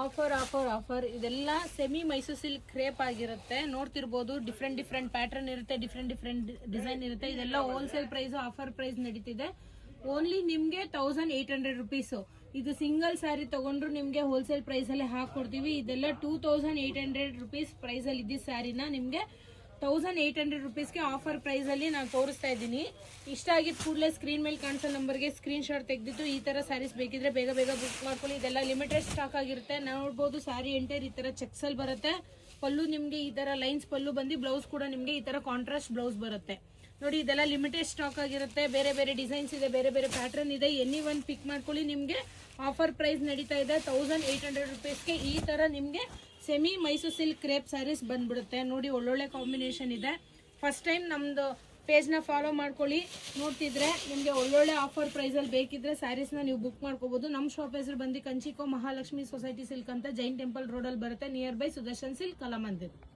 Offer offer offer ಇದೆಲ್ಲ semi Mysore silk crepe ಆಗಿರುತ್ತೆ. ನೋಡ್ತಿರ್ಬೋದು, ಡಿಫ್ರೆಂಟ್ ಪ್ಯಾಟರ್ನ್ ಇರುತ್ತೆ, ಡಿಫ್ರೆಂಟ್ ಡಿಸೈನ್ ಇರುತ್ತೆ. ಇದೆಲ್ಲ ಹೋಲ್ಸೇಲ್ ಪ್ರೈಸ್, ಆಫರ್ ಪ್ರೈಸ್ ನಡೀತಿದೆ. ಓನ್ಲಿ ನಿಮ್ಗೆ 1800 ರುಪೀಸ್. ಇದು ಸಿಂಗಲ್ ಸ್ಯಾರಿ ತಗೊಂಡ್ರು ನಿಮ್ಗೆ ಹೋಲ್ಸೇಲ್ ಪ್ರೈಸ್ ಅಲ್ಲಿ ಹಾಕೊಡ್ತೀವಿ. ಇದೆಲ್ಲ 2800 ರುಪೀಸ್ ಪ್ರೈಸ್ ಅಲ್ಲಿ ಇದ್ದ ಸ್ಯಾರಿನ ನಿಮ್ಗೆ 1800 ರುಪೀಸ್ಗೆ ಆಫರ್ ಪ್ರೈಸ್ ಅಲ್ಲಿ ನಾನು ತೋರಿಸ್ತಾ ಇದ್ದೀನಿ. ಇಷ್ಟ ಆಗಿದ್ದು ಕೂಡಲೇ ಸ್ಕ್ರೀನ್ ಮೇಲೆ ಕಾಣಿಸೋ ನಂಬರ್ಗೆ ಸ್ಕ್ರೀನ್ ಶಾಟ್ ತೆಗೆದಿತ್ತು ಈ ತರ ಸ್ಯಾರೀಸ್ ಬೇಕಿದ್ರೆ ಬೇಗ ಬುಕ್ ಮಾಡ್ಕೊಳ್ಳಿ. ಇದೆಲ್ಲ ಲಿಮಿಟೆಡ್ ಸ್ಟಾಕ್ ಆಗಿರುತ್ತೆ. ನೋಡ್ಬೋದು, ಸ್ಯಾರಿ ಎಂಟೈರ್ ಈ ತರ ಚೆಕ್ಸ್ ಅಲ್ಲಿ ಬರುತ್ತೆ. ಪಲ್ಲು ನಿಮ್ಗೆ ಈ ತರ ಲೈನ್ಸ್ ಪಲ್ಲು ಬಂದು, ಬ್ಲೌಸ್ ಕೂಡ ನಿಮ್ಗೆ ಈ ತರ ಕಾಂಟ್ರಾಸ್ಟ್ ಬ್ಲೌಸ್ ಬರುತ್ತೆ. ನೋಡಿ, ಇದೆಲ್ಲ ಲಿಮಿಟೆಡ್ ಸ್ಟಾಕ್ ಆಗಿರುತ್ತೆ. ಬೇರೆ ಡಿಸೈನ್ಸ್ ಇದೆ, ಬೇರೆ ಪ್ಯಾಟರ್ನ್ ಇದೆ. ಎನಿ ಒನ್ ಪಿಕ್ ಮಾಡ್ಕೊಳ್ಳಿ. ನಿಮ್ಗೆ ಆಫರ್ ಪ್ರೈಸ್ ನಡೀತಾ ಇದೆ 1800 ರುಪೀಸ್ಗೆ. ಈ ತರ ನಿಮ್ಗೆ semi Mysore silk crepe sarees ಬಂದ್ಬಿಡುತ್ತೆ. ನೋಡಿ, ಒಳ್ಳೊಳ್ಳೆ ಕಾಂಬಿನೇಷನ್ ಇದೆ. ಫಸ್ಟ್ ಟೈಮ್ ನಮ್ದು ಪೇಜ್ನ ಫಾಲೋ ಮಾಡ್ಕೊಳ್ಳಿ. ನೋಡ್ತಿದ್ರೆ ನಿಮಗೆ ಒಳ್ಳೊಳ್ಳೆ ಆಫರ್ ಪ್ರೈಸಲ್ಲಿ ಬೇಕಿದ್ರೆ ಸ್ಯಾರೀಸ್ನ ನೀವು ಬುಕ್ ಮಾಡ್ಕೋಬಹುದು. ನಮ್ಮ ಶಾಪ್ ಹೆಸರು ಬಂದು ಕಂಚಿಕೋ ಮಹಾಲಕ್ಷ್ಮಿ ಸೊಸೈಟಿ ಸಿಲ್ಕ್ ಅಂತ ಜೈನ್ ಟೆಂಪಲ್ ರೋಡಲ್ಲಿ ಬರುತ್ತೆ. Nearby Sudarshan silk Kalamandir.